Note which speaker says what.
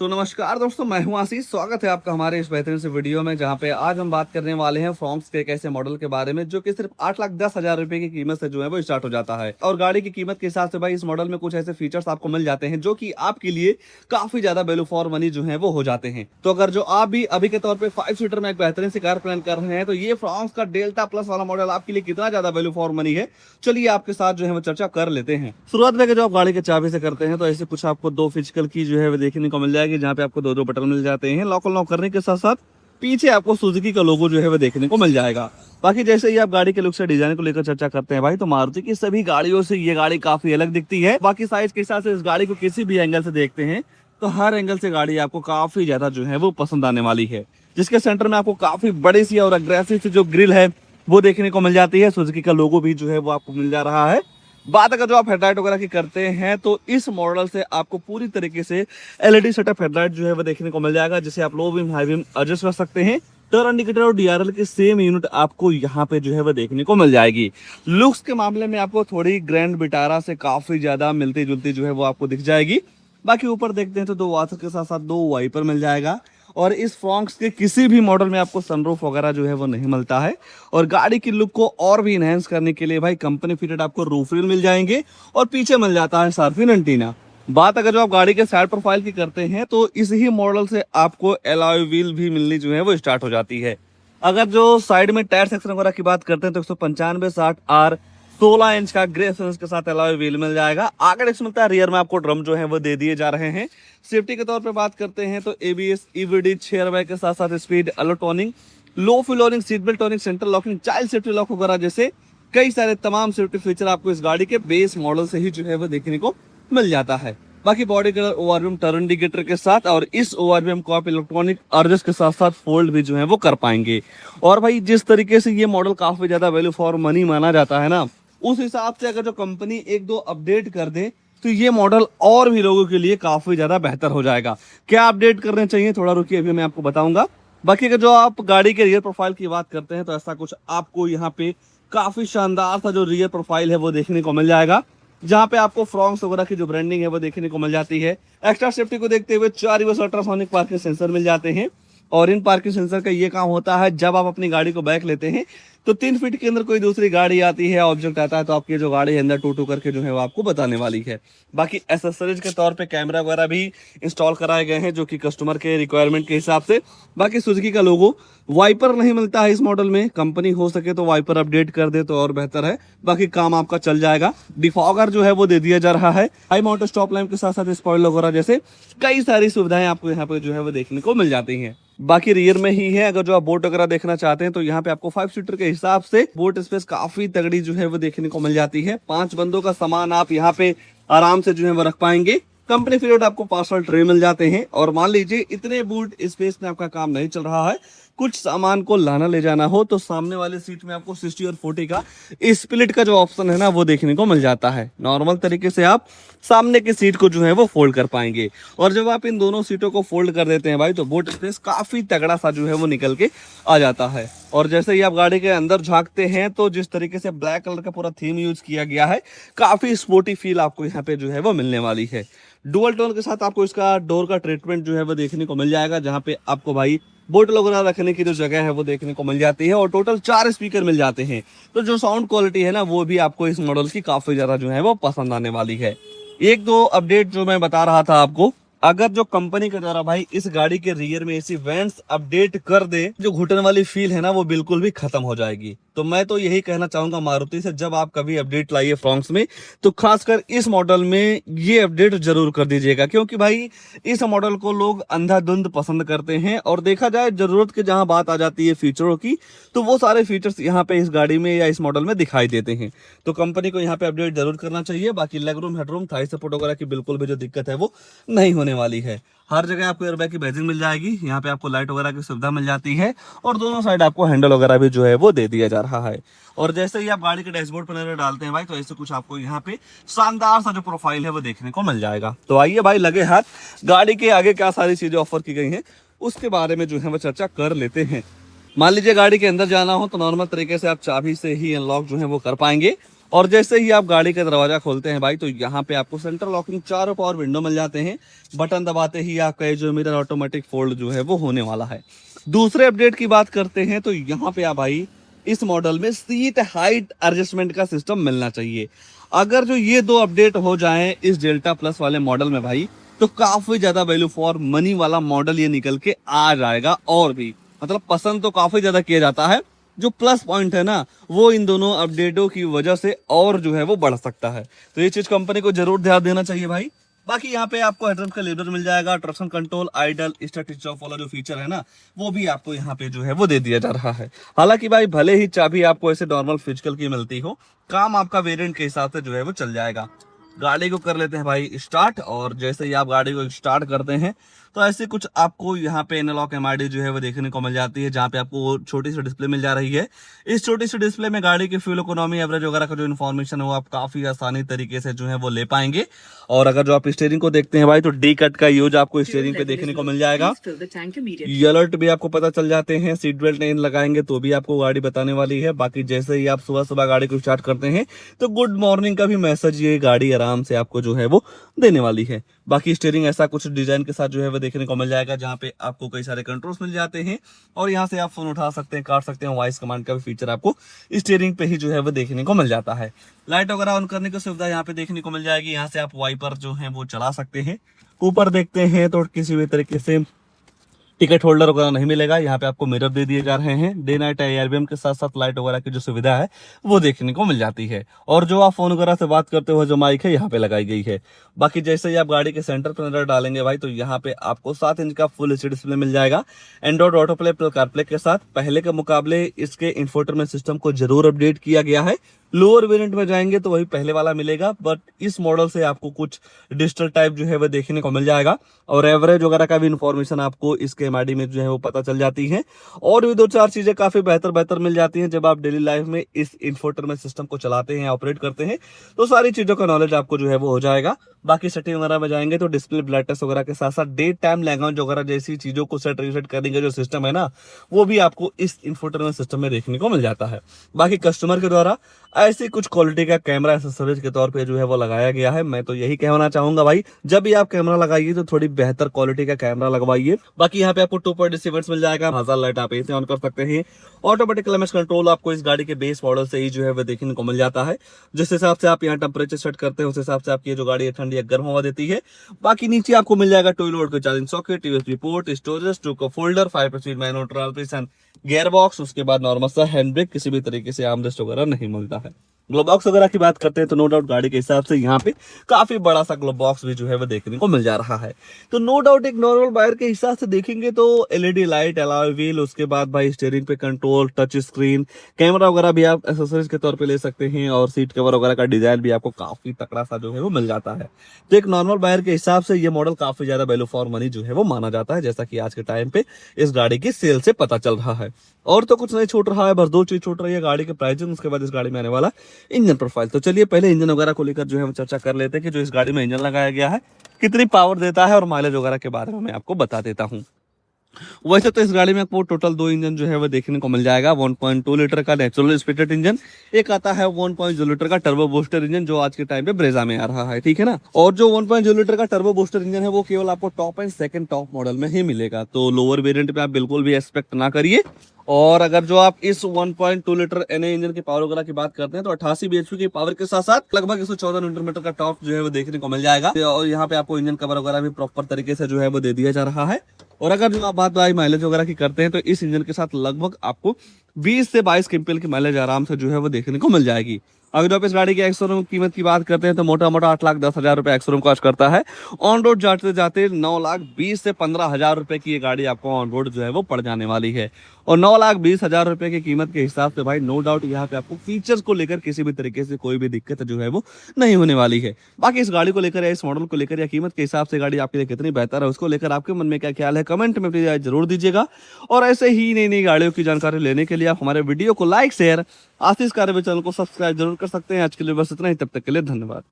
Speaker 1: तो नमस्कार दोस्तों, मैं हूं आशीष। स्वागत है आपका हमारे इस बेहतरीन से वीडियो में, जहां पे आज हम बात करने वाले हैं फ्रॉन्क्स के एक ऐसे मॉडल के बारे में जो कि सिर्फ 8,10,000 रुपए की कीमत से जो है वो स्टार्ट हो जाता है। और गाड़ी की कीमत के हिसाब से भाई इस मॉडल में कुछ ऐसे फीचर्स आपको मिल जाते हैं जो कि आपके लिए काफी ज्यादा वैल्यू फॉर मनी जो है वो हो जाते हैं। तो अगर जो आप भी अभी के तौर पर 5 सीटर में एक बेहतरीन सी कार प्लान कर रहे हैं तो ये फ्रॉन्क्स का डेल्टा प्लस वाला मॉडल आपके लिए कितना ज्यादा वैल्यू फॉर मनी है, चलिए आपके साथ जो है वो चर्चा कर लेते हैं। शुरुआत में जो आप गाड़ी के चाबी से करते हैं तो ऐसे कुछ आपको दो फिजिकल की जो है वो देखने को मिल जाएगी, जहाँ पे आपको दो बटन मिल जाते हैं। लॉक अनलॉक करने के साथ साथ पीछे आपको सुजुकी का लोगो जो है वो देखने को मिल जाएगा। बाकी जैसे ही आप गाड़ी के लुक से डिजाइन को लेकर चर्चा करते हैं भाई, तो मारुति की सभी गाड़ियों से ये गाड़ी काफी अलग दिखती है। बाकी साइज के हिसाब से इस गाड़ी को किसी भी एंगल से देखते हैं तो हर एंगल से गाड़ी आपको काफी ज्यादा जो है वो पसंद आने वाली है। जिसके सेंटर में आपको काफी बड़ी सी और अग्रेसिव सी जो ग्रिल है वो देखने को मिल जाती है। सुजुकी का लोगो भी जो है वो आपको मिल जा रहा है। बात अगर जो आप हेडलाइट वगैरह की करते हैं तो इस मॉडल से आपको पूरी तरीके से एलईडी सेटअप हेडलाइट जो है वो देखने को मिल जाएगा, जिसे आप low beam high beam adjust कर सकते हैं। टर्न इंडिकेटर और डीआरएल की सेम यूनिट आपको यहाँ पे जो है वो देखने को मिल जाएगी। लुक्स के मामले में आपको थोड़ी ग्रैंड विटारा से काफी ज्यादा मिलती जुलती जो है वो आपको दिख जाएगी। बाकी ऊपर देखते हैं तो दो वाशर के साथ साथ दो वाइपर मिल जाएगा। और इस फ्रॉन्क्स के किसी भी मॉडल में आपको सनरूफ वगैरह जो है वो नहीं मिलता है। और गाड़ी की लुक को और भी इनहेंस करने के लिए भाई कंपनी फिटेड आपको रूफ रेल मिल जाएंगे और पीछे मिल जाता है शार्पिन एंटीना। बात अगर जो आप गाड़ी के साइड प्रोफाइल की करते हैं तो इस ही मॉडल से आपको एलॉय व्हील भी मिलनी जो है वो स्टार्ट हो जाती है। अगर जो साइड में टायर सेक्शन वगैरह की बात करते हैं तो 195/60R 16 इंच का ग्रे फिनिश के साथ एलॉय व्हील मिल जाएगा। आगे डिस्क मिलता है, रियर में आपको ड्रम जो है वो दे दिए जा रहे हैं। सेफ्टी के तौर पे बात करते हैं तो एबीएस, ईवीडी, 6 एयरबैग के साथ साथ speed alert toning, low flooring, seat belt toning, central locking, child safety lock वगैरह जैसे कई सारे तमाम सेफ्टी फीचर आपको इस गाड़ी के बेस मॉडल से ही जो है वो देखने को मिल जाता है। बाकी body colour ORVM turn indicator के साथ, और इस ओआरवीएम को आप इलेक्ट्रॉनिक अर्जस के साथ साथ फोल्ड भी जो है वो कर पाएंगे। और भाई जिस तरीके से ये मॉडल काफी ज्यादा वैल्यू फॉर मनी माना जाता है ना, उस हिसाब से अगर जो कंपनी एक दो अपडेट कर दे तो ये मॉडल और भी लोगों के लिए काफी ज्यादा बेहतर हो जाएगा। क्या अपडेट करने चाहिए, थोड़ा रुकिए, अभी मैं आपको बताऊंगा। बाकी अगर जो आप गाड़ी के रियर प्रोफाइल की बात करते हैं तो ऐसा कुछ आपको यहाँ पे काफी शानदार सा जो रियर प्रोफाइल है वो देखने को मिल जाएगा, जहाँ पे आपको फ्रॉन्क्स वगैरह की जो ब्रांडिंग है वो देखने को मिल जाती है। एक्स्ट्रा सेफ्टी को देखते हुए 4 रिवर्स अल्ट्रासोनिक पार्किंग सेंसर मिल जाते हैं। और इन पार्किंग सेंसर का ये काम होता है, जब आप अपनी गाड़ी को बैक लेते हैं तो 3 फीट के अंदर कोई दूसरी गाड़ी आती है, ऑब्जेक्ट आता है, तो आपकी जो गाड़ी है अंदर टू करके जो है वो आपको बताने वाली है। बाकी एसेसरीज के तौर पे कैमरा वगैरह भी इंस्टॉल कराए गए हैं, जो कि कस्टमर के रिक्वायरमेंट के हिसाब से। बाकी सुजुकी का लोगो, वाइपर नहीं मिलता है इस मॉडल में, कंपनी हो सके तो वाइपर अपडेट कर दे तो और बेहतर है, बाकी काम आपका चल जाएगा। डिफॉगर जो है वो दे दिया जा रहा है। हाई माउंट स्टॉप लैंप के साथ साथ स्पॉइलर वगैरह जैसे कई सारी सुविधाएं आपको यहाँ पे जो है वो देखने को मिल जाती हैं। बाकी रियर में ही है, अगर जो आप बोट वगैरह देखना चाहते हैं तो यहाँ पे आपको 5 सीटर के हिसाब से बोट स्पेस काफी तगड़ी जो है वो देखने को मिल जाती है। 5 बंदों का सामान आप यहाँ पे आराम से जो है वो रख पाएंगे। कंपनी फिटेड आपको पार्सल ट्रे मिल जाते हैं। और मान लीजिए इतने बूट स्पेस में आपका काम नहीं चल रहा है, कुछ सामान को लाना ले जाना हो, तो सामने वाले सीट में आपको 60 और 40 का स्प्लिट का जो ऑप्शन है ना वो देखने को मिल जाता है। नॉर्मल तरीके से आप सामने की सीट को जो है वो फोल्ड कर पाएंगे। और जब आप इन दोनों सीटों को फोल्ड कर देते हैं भाई, तो बूट स्पेस काफी तगड़ा सा जो है वो निकल के आ जाता है। और जैसे ही आप गाड़ी के अंदर झांकते हैं तो जिस तरीके से ब्लैक कलर का पूरा थीम यूज किया गया है, काफी स्पोर्टी फील आपको यहाँ पे जो है वो मिलने वाली है। डुअल टोन के साथ आपको इसका डोर का ट्रीटमेंट जो है वो देखने को मिल जाएगा, जहाँ पे आपको भाई बोतल वगैरह रखने की जो जगह है वो देखने को मिल जाती है। और टोटल 4 स्पीकर मिल जाते हैं, तो जो साउंड क्वालिटी है ना वो भी आपको इस मॉडल की काफी ज्यादा जो है वो पसंद आने वाली है। एक दो अपडेट जो मैं बता रहा था आपको, अगर जो कंपनी के द्वारा भाई इस गाड़ी के रियर में ऐसी वेंट्स अपडेट कर दे, जो घुटन वाली फील है ना वो बिल्कुल भी खत्म हो जाएगी। तो मैं तो यही कहना चाहूंगा मारुति से, जब आप कभी अपडेट लाइए फ्रॉन्क्स में तो खासकर इस मॉडल में ये अपडेट जरूर कर दीजिएगा, क्योंकि भाई इस मॉडल को लोग अंधाधुंध पसंद करते हैं। और देखा जाए जरूरत की जहां बात आ जाती है फीचरों की, तो वो सारे फीचर्स यहाँ पे इस गाड़ी में या इस मॉडल में दिखाई देते हैं। तो कंपनी को यहाँ पे अपडेट जरूर करना चाहिए। बाकी leg room, headroom, Thai support वगैरह की बिल्कुल भी जो दिक्कत है वो नहीं होने वाली है। हर जगह आपको एयरबैग की बैजिंग मिल जाएगी, यहाँ पे आपको लाइट वगैरह की सुविधा मिल जाती है। और दोनों साइड आपको हैंडल वगैरह भी जो है वो दे दिया जा रहा है। और जैसे ही आप गाड़ी के डैशबोर्ड पर नजर डालते हैं भाई, तो ऐसे कुछ आपको यहाँ पे शानदार सा जो प्रोफाइल है वो देखने को मिल जाएगा। तो आइए भाई लगे हाथ गाड़ी के आगे क्या सारी चीजें ऑफर की गई हैं उसके बारे में जो है वो चर्चा कर लेते हैं। मान लीजिए गाड़ी के अंदर जाना हो तो नॉर्मल तरीके से आप चाबी से ही अनलॉक जो है वो कर पाएंगे। और जैसे ही आप गाड़ी का दरवाजा खोलते हैं भाई, तो यहाँ पे आपको सेंट्रल लॉकिंग चारों पावर विंडो मिल जाते हैं। बटन दबाते ही आपका ये जो मिरर ऑटोमेटिक फोल्ड जो है वो होने वाला है। दूसरे अपडेट की बात करते हैं तो यहाँ पे आप भाई इस मॉडल में सीट हाइट एडजस्टमेंट का सिस्टम मिलना चाहिए। अगर जो ये दो अपडेट हो जाएं इस डेल्टा प्लस वाले मॉडल में भाई, तो काफी ज्यादा वैल्यू फॉर मनी वाला मॉडल ये निकल के आ जाएगा। और भी मतलब पसंद तो काफी ज्यादा किया जाता है। जो प्लस पॉइंट है ना, वो इन दोनों अपडेटों की वजह से और जो है वो बढ़ सकता है। तो ये चीज कंपनी को जरूर ध्यान देना चाहिए भाई। बाकी यहाँ पे आपको हेडरम का लीवर मिल जाएगा, traction control, idle, static stop वाला जो फीचर है ना, वो भी आपको यहाँ पे जो है वो दे दिया जा रहा है। हालांकि भाई भले ही चाबी आपको ऐसे नॉर्मल फिजिकल की मिलती हो, काम आपका वेरिएंट के हिसाब से जो है वो चल जाएगा। गाड़ी को कर लेते हैं भाई स्टार्ट, और जैसे ही आप गाड़ी को स्टार्ट करते हैं तो ऐसे कुछ आपको यहाँ पे एनालॉग एमआरडी जो है वो देखने को मिल जाती है, जहाँ पे आपको छोटी सी डिस्प्ले मिल जा रही है। इस छोटी सी डिस्प्ले में गाड़ी की फ्यूल इकोनॉमी, एवरेज वगैरह का जो इन्फॉर्मेशन है वो आप काफी आसानी तरीके से जो है वो ले पाएंगे। और अगर जो आप स्टीयरिंग को देखते हैं भाई, तो डी कट का यूज आपको स्टीयरिंग पे देखने को मिल जाएगा। ये अलर्ट भी आपको पता चल जाते हैं। सीट बेल्ट नहीं लगाएंगे तो भी आपको गाड़ी बताने वाली है। बाकी जैसे ही आप सुबह सुबह गाड़ी को स्टार्ट करते हैं तो गुड मॉर्निंग का भी मैसेज ये गाड़ी आराम से आपको जो है वो देने वाली है। बाकी स्टीयरिंग ऐसा कुछ डिजाइन के साथ जो है वो देखने को मिल जाएगा, जहाँ पे आपको कई सारे कंट्रोल्स मिल जाते हैं। और यहाँ से आप फोन उठा सकते हैं, काट सकते हैं। वॉइस कमांड का भी फीचर आपको स्टीयरिंग पे ही जो है वो देखने को मिल जाता है। लाइट वगैरह ऑन करने की सुविधा यहाँ पे देखने को मिल जाएगी। यहाँ से आप वाइपर जो है वो चला सकते हैं। ऊपर देखते हैं तो किसी भी तरीके से टिकट होल्डर वगैरह नहीं मिलेगा। यहाँ पे आपको मिरर दे दिए जा रहे हैं। डे नाइट एआरबीएम के साथ साथ लाइट वगैरह की जो सुविधा है वो देखने को मिल जाती है। और जो आप फोन वगैरह से बात करते हो, जो माइक है यहाँ पे लगाई गई है। बाकी जैसे ही आप गाड़ी के सेंटर पर नजर डालेंगे भाई, तो यहाँ पे आपको 7 इंच का फुल एचडी डिस्प्ले मिल जाएगा एंड्रॉइड ऑटो प्ले कारप्ले के साथ। पहले के मुकाबले इसके इंफोटेनमेंट सिस्टम को जरूर अपडेट किया गया है। लोअर वेरिएंट में जाएंगे तो वही पहले वाला मिलेगा, बट इस मॉडल से आपको कुछ डिजिटल टाइप जो है वो देखने को मिल जाएगा। और एवरेज वगैरह का भी इन्फॉर्मेशन आपको इसके एमआरडी में जो है वो पता चल जाती है। और भी 2-4 चीजें काफी बेहतर मिल जाती हैं। जब आप डेली लाइफ में इस इंफोटेनमेंट सिस्टम को चलाते हैं, ऑपरेट करते हैं, तो सारी चीजों का नॉलेज आपको जो है वो हो जाएगा। बाकी सेटिंग वगैरह में जाएंगे तो डिस्प्ले ब्राइटनेस वगैरह के साथ साथ डे टाइम लैंग्वेज वगैरह जैसी चीजों को सेट रीसेट करने का जो सिस्टम है ना, वो भी आपको इस इंफोटेनमेंट सिस्टम में देखने को मिल जाता है। बाकी कस्टमर के द्वारा ऐसी कुछ क्वालिटी का कैमरा एक्सेसरीज के तौर पे जो है वो लगाया गया है। मैं तो यही कहना चाहूंगा भाई, जब भी आप कैमरा लगाइए तो थोड़ी बेहतर क्वालिटी का कैमरा लगवाइए। बाकी यहाँ पे आपको 2.8 इवेंट्स मिल जाएगा। हजार लाइट आप ऐसे ऑन कर सकते हैं। ऑटोमेटिक क्लाइमेट कंट्रोल आपको इस गाड़ी के बेस मॉडल से ही जो है वो देखने को मिल जाता है। जिस हिसाब से आप यहाँ टेम्परेचर सेट करते हैं, उस हिसाब से आपकी जो गाड़ी है ठंडी या गर्म हवा देती है। बाकी नीचे आपको मिल जाएगा 12 वोल्ट का charging socket, USB port, storage, true cup holder, 5 speed manual transmission, gear box, उसके बाद नॉर्मल सा हैंड ब्रेक। किसी भी तरीके से आर्मरेस्ट वगैरह नहीं मिलता है। ग्लो बॉक्स वगैरह की बात करते हैं तो नो डाउट गाड़ी के हिसाब से यहाँ पे काफी बड़ा सा ग्लो बॉक्स भी जो है वो देखने को मिल जा रहा है। तो नो डाउट एक नॉर्मल बायर के हिसाब से देखेंगे तो एलईडी लाइट, अलॉय व्हील, उसके बाद भाई स्टीयरिंग पे कंट्रोल, टच स्क्रीन, कैमरा वगैरह भी आप एक्सेसरीज के तौर पे ले सकते हैं। और सीट कवर वगैरह का डिजाइन भी आपको काफी तकड़ा सा जो है वो मिल जाता है। तो एक नॉर्मल बायर के हिसाब से ये मॉडल काफी ज्यादा वैल्यू फॉर मनी जो है वो माना जाता है, जैसा कि आज के टाइम पे इस गाड़ी की सेल से पता चल रहा है। और तो कुछ नहीं छूट रहा है, बस 2 चीज छूट रही है, गाड़ी के प्राइसिंग, उसके बाद इस गाड़ी में आने वाला इंजन प्रोफाइल। तो चलिए पहले इंजन वगैरह को लेकर जो है चर्चा कर लेते हैं कि जो इस गाड़ी में इंजन लगाया गया है कितनी पावर देता है और माइलेज वगैरह के बारे में मैं आपको बता देता हूँ। वैसे तो इस गाड़ी में आपको टोटल 2 इंजन जो है वो देखने को मिल जाएगा। 1.2 लीटर का नेचुरल एस्पिरेटेड इंजन, एक आता है 1.0 लीटर का टर्बो बूस्टर इंजन, जो आज के टाइम पे ब्रेजा में आ रहा है, ठीक है ना। और जो 1.0 लीटर का टर्बो बूस्टर इंजन है वो केवल आपको top and second top model में ही मिलेगा। तो लोअर वेरिएंट पे आप बिल्कुल भी एक्सपेक्ट ना करिए। और अगर जो आप इस 1.2 लीटर एनए इंजन की पावर वगैरह की बात करते हैं तो 88 बीएचपी की पावर के साथ साथ लगभग 114 न्यूटन मीटर का टॉर्क जो है वो देखने को मिल जाएगा। और यहाँ पे आपको इंजन कवर वगैरह भी प्रॉपर तरीके से जो है वो दे दिया जा रहा है। और अगर जो आप बात भाई माइलेज वगैरह की करते हैं तो इस इंजन के साथ लगभग आपको 20 से 22 क्विंटल की माइलेज आराम से जो है वो देखने को मिल जाएगी। अगर आप इस गाड़ी की एक्स-शोरूम कीमत की बात करते हैं तो मोटा मोटा 8,10,000 रुपए एक्स-शोरूम कॉस्ट करता है। ऑन रोड जाते जाते 9,20,000 से 15,000 रुपए की ये गाड़ी आपको ऑन रोड जो है वो पड़ जाने वाली है। और 9,20,000 रुपए की कीमत के हिसाब से भाई नो डाउट यहाँ पे आपको फीचर्स को लेकर किसी भी तरीके से कोई भी दिक्कत जो है वो नहीं होने वाली है। बाकी इस गाड़ी को लेकर या इस मॉडल को लेकर या कीमत के हिसाब से गाड़ी आपके लिए कितनी बेहतर है, उसको लेकर आपके मन में क्या ख्याल है, कमेंट में प्लीज जरूर दीजिएगा। और ऐसे ही नई नई गाड़ियों की जानकारी लेने के लिए आप हमारे वीडियो को लाइक, शेयर, आशीष कार चैनल को सब्सक्राइब जरूर कर सकते हैं। आज के लिए बस इतना ही, तब तक के लिए धन्यवाद।